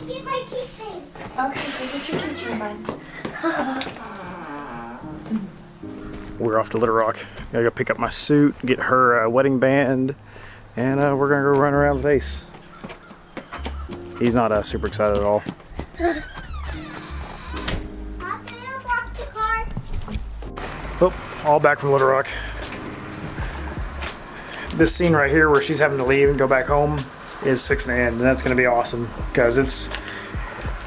get my keychain. Okay, go get your keychain, bud. We're off to Little Rock. Gotta go pick up my suit, get her wedding band, and we're gonna go run around with Ace. He's not super excited at all. Oh, all back from Little Rock. This scene right here where she's having to leave and go back home is fixing to end, and that's gonna be awesome because it's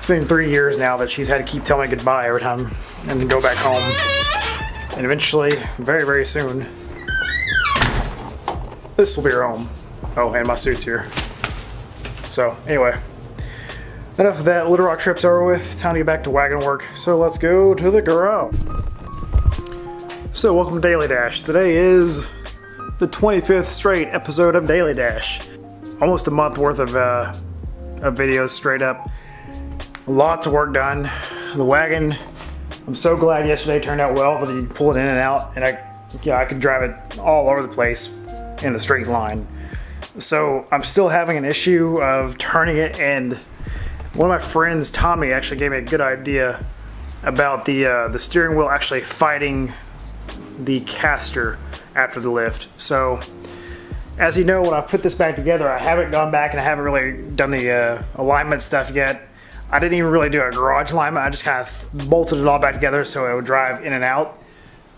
been 3 years now that she's had to keep telling me goodbye every time and then go back home. And eventually, very, very soon, this will be her home. Oh, and my suit's here. So, anyway, enough of that. Little Rock trip's over with. Time to get back to wagon work. So let's go to the garage. So, welcome to Daily Dash. Today is the 25th straight episode of Daily Dash. Almost a month worth of videos straight up. Lots of work done. The wagon, I'm so glad yesterday turned out well that you can pull it in and out, and I could drive it all over the place in the straight line. So I'm still having an issue of turning it, and one of my friends, Tommy, actually gave me a good idea about the steering wheel actually fighting the caster after the lift. So as you know, when I put this back together, I haven't gone back and I haven't really done the alignment stuff yet. I didn't even really do a garage alignment. I just kind of bolted it all back together so it would drive in and out.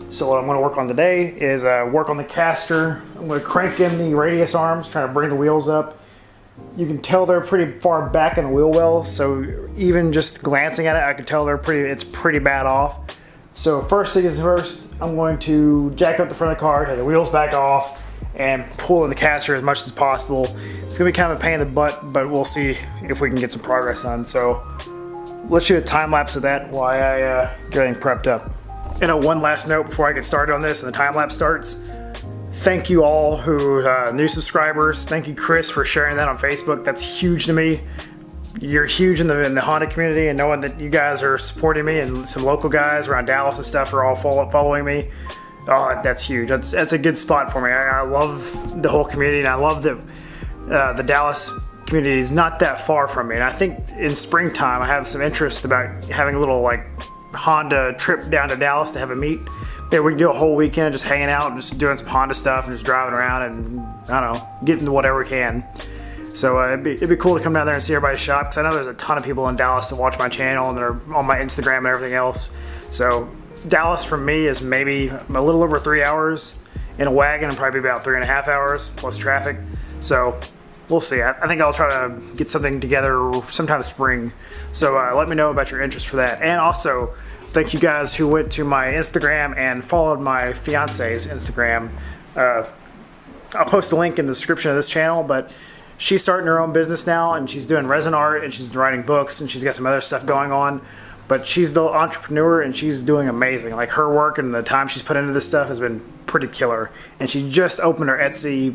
So what I'm going to work on today is work on the caster. I'm going to crank in the radius arms, trying to bring the wheels up. You can tell they're pretty far back in the wheel well, so even just glancing at it, I can tell it's pretty bad off. So first thing is first, I'm going to jack up the front of the car, take the wheels back off, and pull in the caster as much as possible. It's gonna be kind of a pain in the butt, but we'll see if we can get some progress done. So let's shoot a time lapse of that while I get everything prepped up. And one last note before I get started on this and the time lapse starts. Thank you all who new subscribers. Thank you, Chris, for sharing that on Facebook. That's huge to me. You're huge in the Honda community, and knowing that you guys are supporting me and some local guys around Dallas and stuff are all following me. Oh, that's huge. That's a good spot for me. I love the whole community, and I love the Dallas community is not that far from me. And I think in springtime I have some interest about having a little like Honda trip down to Dallas to have a meet. Maybe we can do a whole weekend just hanging out and just doing some Honda stuff and just driving around and, I don't know, getting to whatever we can. So it'd be cool to come down there and see everybody's shop, because I know there's a ton of people in Dallas that watch my channel and they're on my Instagram and everything else. So Dallas for me is maybe a little over 3 hours in a wagon, and probably about 3.5 hours plus traffic. So we'll see. I think I'll try to get something together sometime spring. So let me know about your interest for that. And also, thank you guys who went to my Instagram and followed my fiance's Instagram. I'll post a link in the description of this channel, but she's starting her own business now, and she's doing resin art, and she's writing books, and she's got some other stuff going on. But she's the entrepreneur, and she's doing amazing. Like, her work and the time she's put into this stuff has been pretty killer. And she just opened her Etsy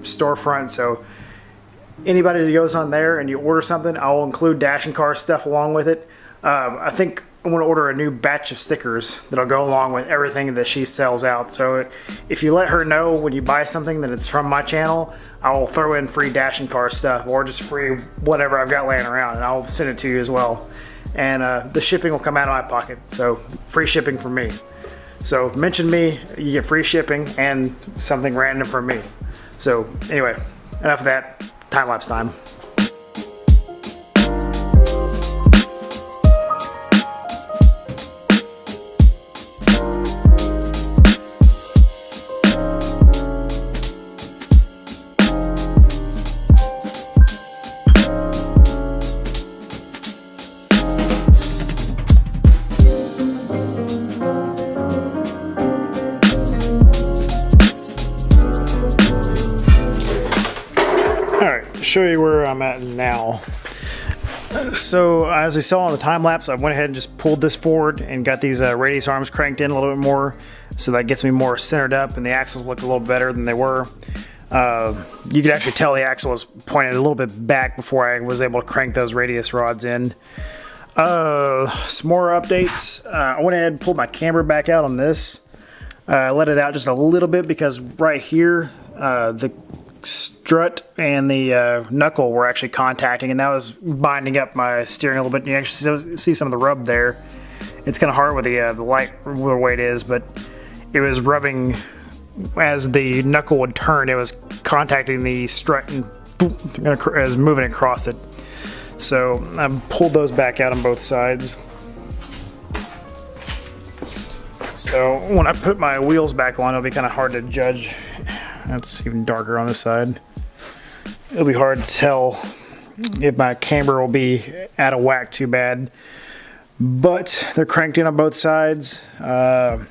storefront, so anybody that goes on there and you order something, I'll include Dash and Car stuff along with it. I think I'm going to order a new batch of stickers that'll go along with everything that she sells out. So if you let her know when you buy something that it's from my channel, I'll throw in free Dash and Car stuff, or just free whatever I've got laying around, and I'll send it to you as well. And the shipping will come out of my pocket, so free shipping from me. So mention me, you get free shipping and something random from me. So anyway, enough of that. Time lapse time. Show you where I'm at now. So as you saw on the time lapse, I went ahead and just pulled this forward and got these radius arms cranked in a little bit more, so that gets me more centered up and the axles look a little better than they were. You could actually tell the axle was pointed a little bit back before I was able to crank those radius rods in. Some more updates. I went ahead and pulled my camber back out on this. Let it out just a little bit because right here the strut and the knuckle were actually contacting, and that was binding up my steering a little bit. You actually see some of the rub there. It's kind of hard with the light the way it is, but it was rubbing as the knuckle would turn. It was contacting the strut and boom, it was moving across it. So I pulled those back out on both sides. So when I put my wheels back on, it'll be kind of hard to judge. That's even darker on this side. It'll be hard to tell if my camber will be out of whack too bad. But they're cranked in on both sides. The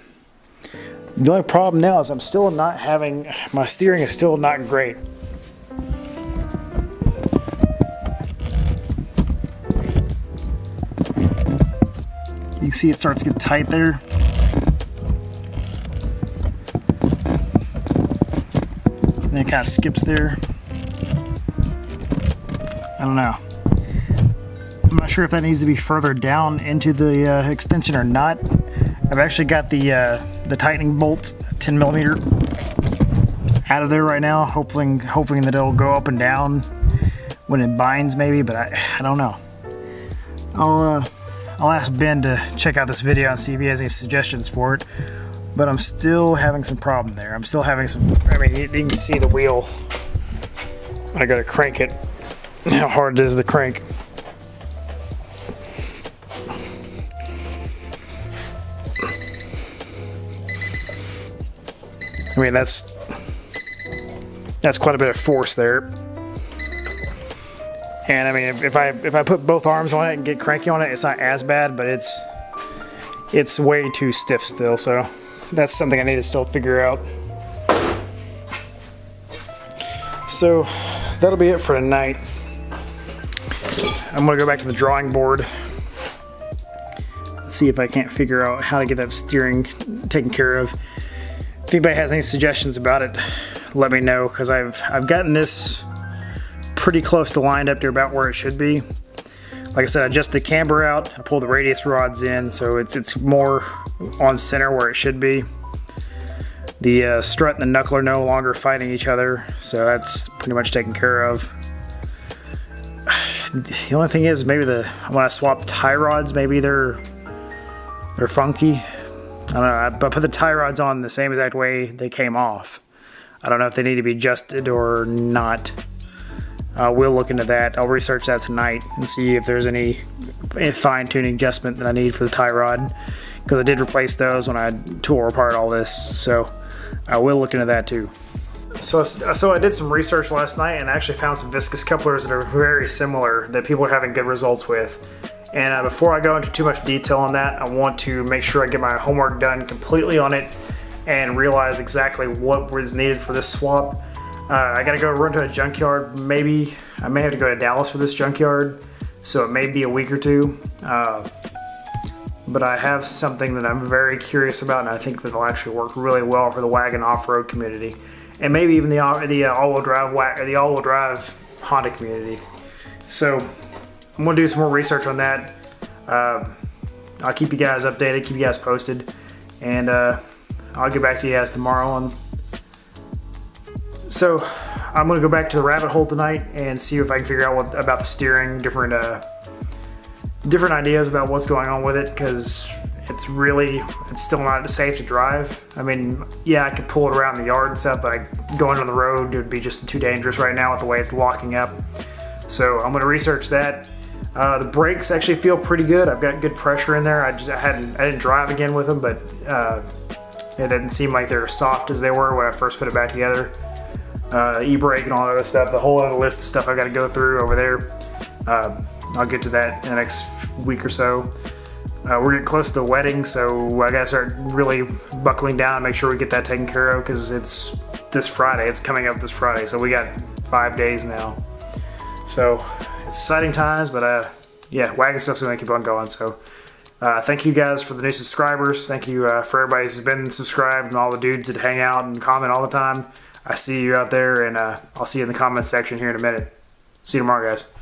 only problem now is I'm still not having, my steering is still not great. You can see it starts to get tight there. And then it kind of skips there. I don't know. I'm not sure if that needs to be further down into the extension or not. I've actually got the tightening bolt 10 millimeter out of there right now, hoping that it'll go up and down when it binds maybe, but I don't know. I'll ask Ben to check out this video and see if he has any suggestions for it, but I'm still having some problem there. I'm still having some, I mean, you can see the wheel. I gotta crank it, how hard it is to crank. I mean, that's quite a bit of force there. And I mean, if I put both arms on it and get cranky on it, it's not as bad, but it's way too stiff still. So that's something I need to still figure out. So that'll be it for tonight. I'm gonna go back to the drawing board. See if I can't figure out how to get that steering taken care of. If anybody has any suggestions about it, let me know, because I've gotten this pretty close to lined up to about where it should be. Like I said, I adjust the camber out, I pull the radius rods in, so it's more on center where it should be. The strut and the knuckle are no longer fighting each other, so that's pretty much taken care of. The only thing is, maybe when I swap the tie rods, maybe they're funky. I don't know, I put the tie rods on the same exact way they came off. I don't know if they need to be adjusted or not. We'll look into that. I'll research that tonight and see if there's any fine-tuning adjustment that I need for the tie rod, because I did replace those when I tore apart all this, so I will look into that too. So I did some research last night and actually found some viscous couplers that are very similar that people are having good results with. And before I go into too much detail on that, I want to make sure I get my homework done completely on it and realize exactly what was needed for this swap. I gotta go run to a junkyard. Maybe I may have to go to Dallas for this junkyard, so it may be a week or two. But I have something that I'm very curious about, and I think that will actually work really well for the wagon off-road community, and maybe even the all-wheel drive Honda community. So I'm gonna do some more research on that. I'll keep you guys updated, keep you guys posted, and I'll get back to you guys tomorrow. So I'm gonna go back to the rabbit hole tonight and see if I can figure out about the steering, different ideas about what's going on with it, because it's still not safe to drive. I mean, yeah, I could pull it around the yard and stuff, but going on the road, it would be just too dangerous right now with the way it's locking up. So I'm gonna research that. The brakes actually feel pretty good. I've got good pressure in there. I didn't drive again with them, but it didn't seem like they're soft as they were when I first put it back together. E-brake and all that other stuff, the whole other list of stuff I got to go through over there. I'll get to that in the next week or so. We're getting close to the wedding, so I got to start really buckling down and make sure we get that taken care of, because it's this Friday. It's coming up this Friday, so we got 5 days now. So it's exciting times, but yeah, wagon stuff's going to keep on going. So thank you guys for the new subscribers. Thank you for everybody who's been subscribed and all the dudes that hang out and comment all the time. I see you out there, and I'll see you in the comment section here in a minute. See you tomorrow, guys.